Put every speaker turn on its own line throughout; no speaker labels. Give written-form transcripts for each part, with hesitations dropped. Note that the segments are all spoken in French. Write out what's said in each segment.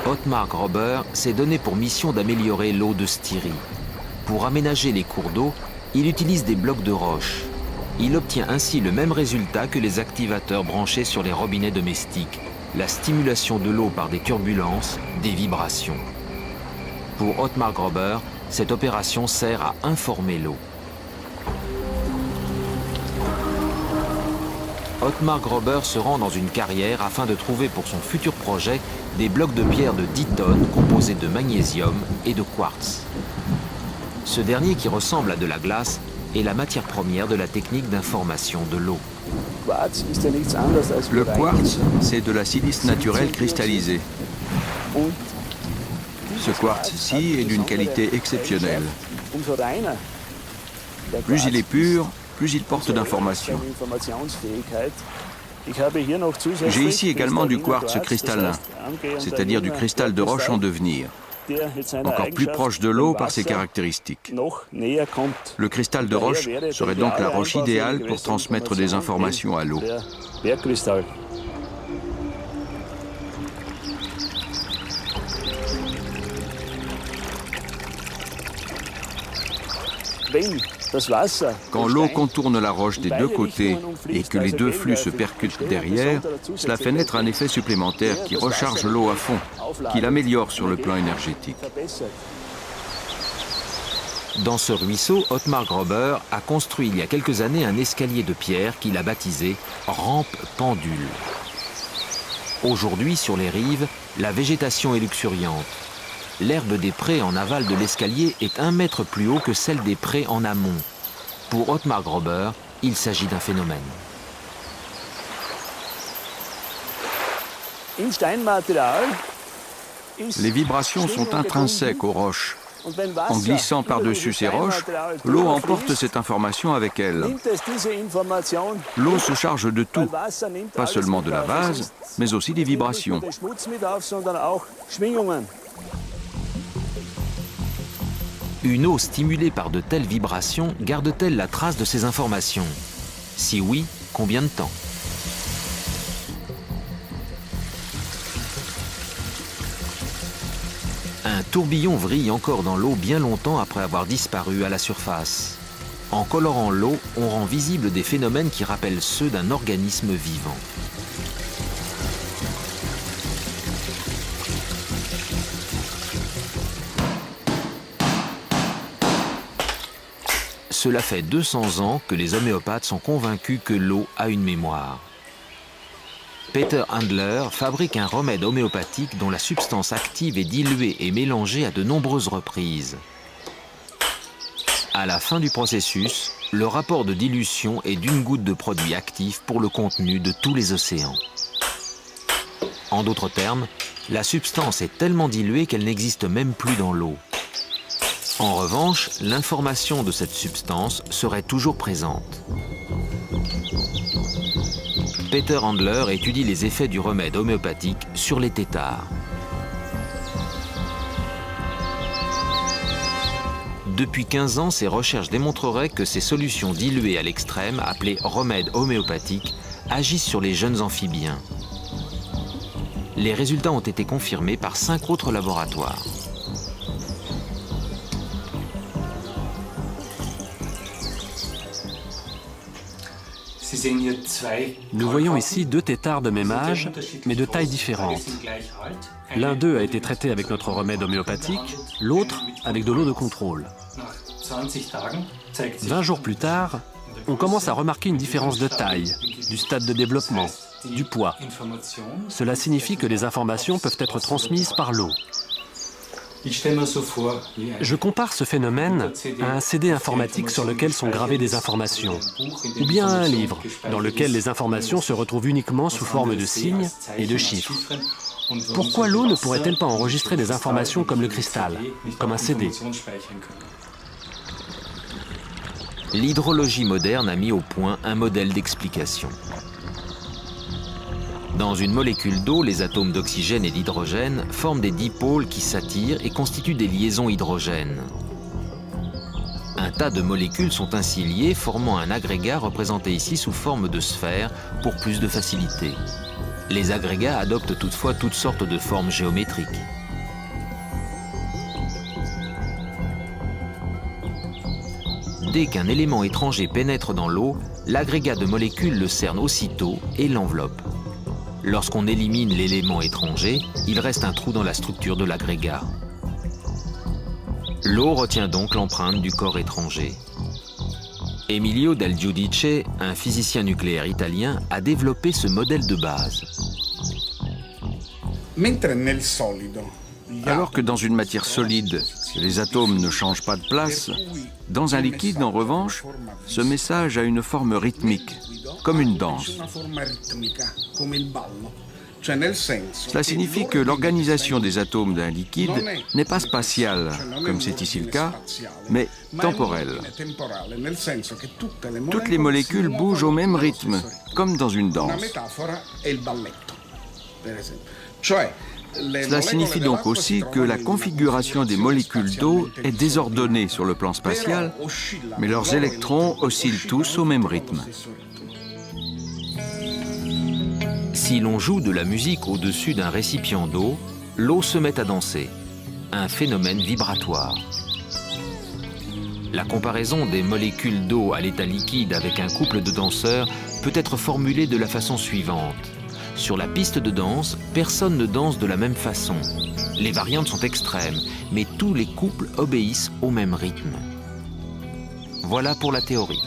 Ottmar Gröber s'est donné pour mission d'améliorer l'eau de Styrie. Pour aménager les cours d'eau, il utilise des blocs de roche. Il obtient ainsi le même résultat que les activateurs branchés sur les robinets domestiques, la stimulation de l'eau par des turbulences, des vibrations. Pour Ottmar Gröber, cette opération sert à informer l'eau. Ottmar Gröber se rend dans une carrière afin de trouver pour son futur projet des blocs de pierre de 10 tonnes composés de magnésium et de quartz. Ce dernier, qui ressemble à de la glace, est la matière première de la technique d'information de l'eau.
Le quartz, c'est de la silice naturelle cristallisée. Ce quartz-ci est d'une qualité exceptionnelle. Plus il est pur, plus il porte d'informations. J'ai ici également du quartz cristallin, c'est-à-dire du cristal de roche en devenir, encore plus proche de l'eau par ses caractéristiques. Le cristal de roche serait donc la roche idéale pour transmettre des informations à l'eau. Quand l'eau contourne la roche des deux côtés et que les deux flux se percutent derrière, cela fait naître un effet supplémentaire qui recharge l'eau à fond, qui l'améliore sur le plan énergétique.
Dans ce ruisseau, Ottmar Gröber a construit il y a quelques années un escalier de pierre qu'il a baptisé « rampe pendule ». Aujourd'hui, sur les rives, la végétation est luxuriante. L'herbe des prés en aval de l'escalier est 1 mètre plus haut que celle des prés en amont. Pour Ottmar Gröber, il s'agit d'un phénomène.
Les vibrations sont intrinsèques aux roches. En glissant par-dessus ces roches, l'eau emporte cette information avec elle. L'eau se charge de tout, pas seulement de la base, mais aussi des vibrations.
Une eau stimulée par de telles vibrations garde-t-elle la trace de ces informations? Si oui, combien de temps? Un tourbillon vrille encore dans l'eau bien longtemps après avoir disparu à la surface. En colorant l'eau, on rend visible des phénomènes qui rappellent ceux d'un organisme vivant. Cela fait 200 ans que les homéopathes sont convaincus que l'eau a une mémoire. Peter Handler fabrique un remède homéopathique dont la substance active est diluée et mélangée à de nombreuses reprises. À la fin du processus, le rapport de dilution est d'1 goutte de produit actif pour le contenu de tous les océans. En d'autres termes, la substance est tellement diluée qu'elle n'existe même plus dans l'eau. En revanche, l'information de cette substance serait toujours présente. Peter Handler étudie les effets du remède homéopathique sur les têtards. Depuis 15 ans, ses recherches démontreraient que ces solutions diluées à l'extrême, appelées remèdes homéopathiques, agissent sur les jeunes amphibiens. Les résultats ont été confirmés par 5 autres laboratoires.
Nous voyons ici 2 têtards de même âge, mais de tailles différentes. L'un d'eux a été traité avec notre remède homéopathique, l'autre avec de l'eau de contrôle. 20 jours plus tard, on commence à remarquer une différence de taille, du stade de développement, du poids. Cela signifie que les informations peuvent être transmises par l'eau. Je compare ce phénomène à un CD informatique sur lequel sont gravées des informations, ou bien à un livre dans lequel les informations se retrouvent uniquement sous forme de signes et de chiffres. Pourquoi l'eau ne pourrait-elle pas enregistrer des informations comme le cristal, comme un CD?
L'hydrologie moderne a mis au point un modèle d'explication. Dans une molécule d'eau, les atomes d'oxygène et d'hydrogène forment des dipôles qui s'attirent et constituent des liaisons hydrogènes. Un tas de molécules sont ainsi liées, formant un agrégat représenté ici sous forme de sphère pour plus de facilité. Les agrégats adoptent toutefois toutes sortes de formes géométriques. Dès qu'un élément étranger pénètre dans l'eau, l'agrégat de molécules le cerne aussitôt et l'enveloppe. Lorsqu'on élimine l'élément étranger, il reste un trou dans la structure de l'agrégat. L'eau retient donc l'empreinte du corps étranger. Emilio Del Giudice, un physicien nucléaire italien, a développé ce modèle de base.
Alors que dans une matière solide, les atomes ne changent pas de place, dans un liquide, en revanche, ce message a une forme rythmique, comme une danse. Cela signifie que l'organisation des atomes d'un liquide n'est pas spatiale, comme c'est ici le cas, mais temporelle. Toutes les molécules bougent au même rythme, comme dans une danse. Cela signifie donc aussi que la configuration des molécules d'eau est désordonnée sur le plan spatial, mais leurs électrons oscillent tous au même rythme.
Si l'on joue de la musique au-dessus d'un récipient d'eau, l'eau se met à danser, un phénomène vibratoire. La comparaison des molécules d'eau à l'état liquide avec un couple de danseurs peut être formulée de la façon suivante. Sur la piste de danse, personne ne danse de la même façon. Les variantes sont extrêmes, mais tous les couples obéissent au même rythme. Voilà pour la théorie.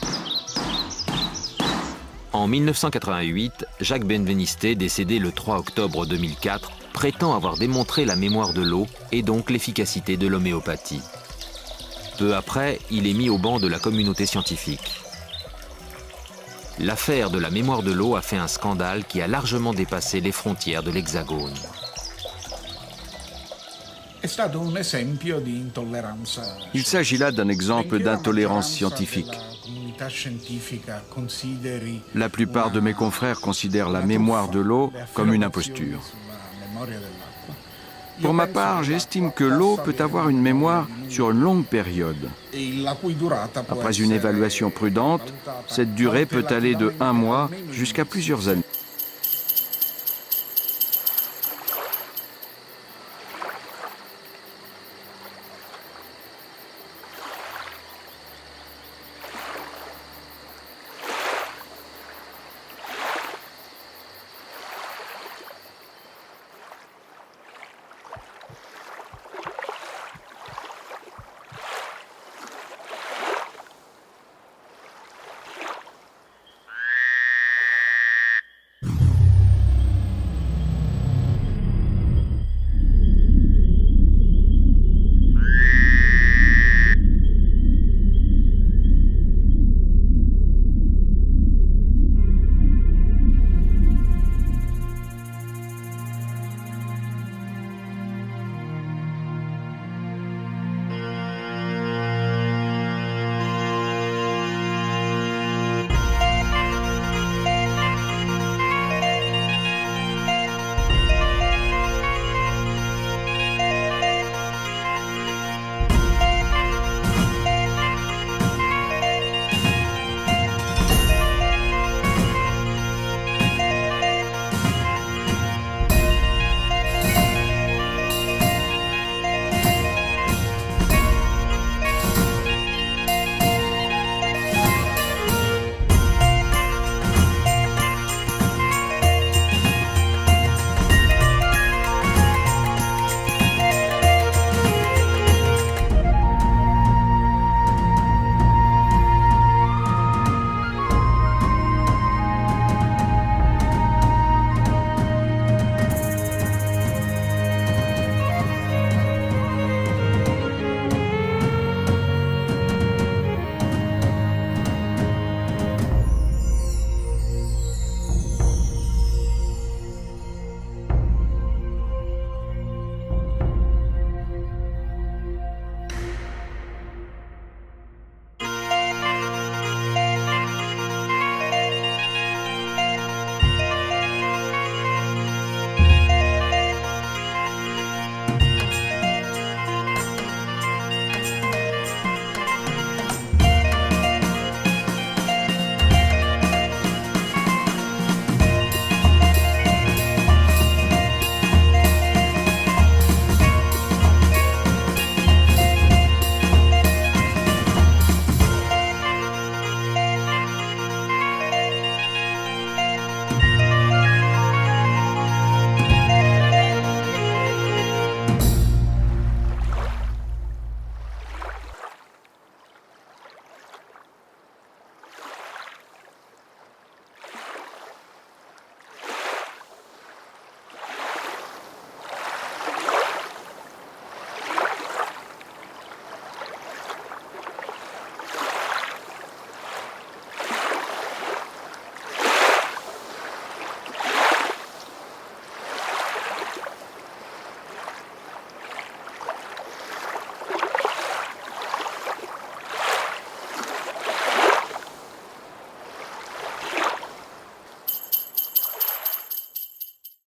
En 1988, Jacques Benveniste, décédé le 3 octobre 2004, prétend avoir démontré la mémoire de l'eau et donc l'efficacité de l'homéopathie. Peu après, il est mis au banc de la communauté scientifique. L'affaire de la mémoire de l'eau a fait un scandale qui a largement dépassé les frontières de l'Hexagone.
Il s'agit là d'un exemple d'intolérance scientifique. La plupart de mes confrères considèrent la mémoire de l'eau comme une imposture. Pour ma part, j'estime que l'eau peut avoir une mémoire sur une longue période. Après une évaluation prudente, cette durée peut aller de 1 mois jusqu'à plusieurs années.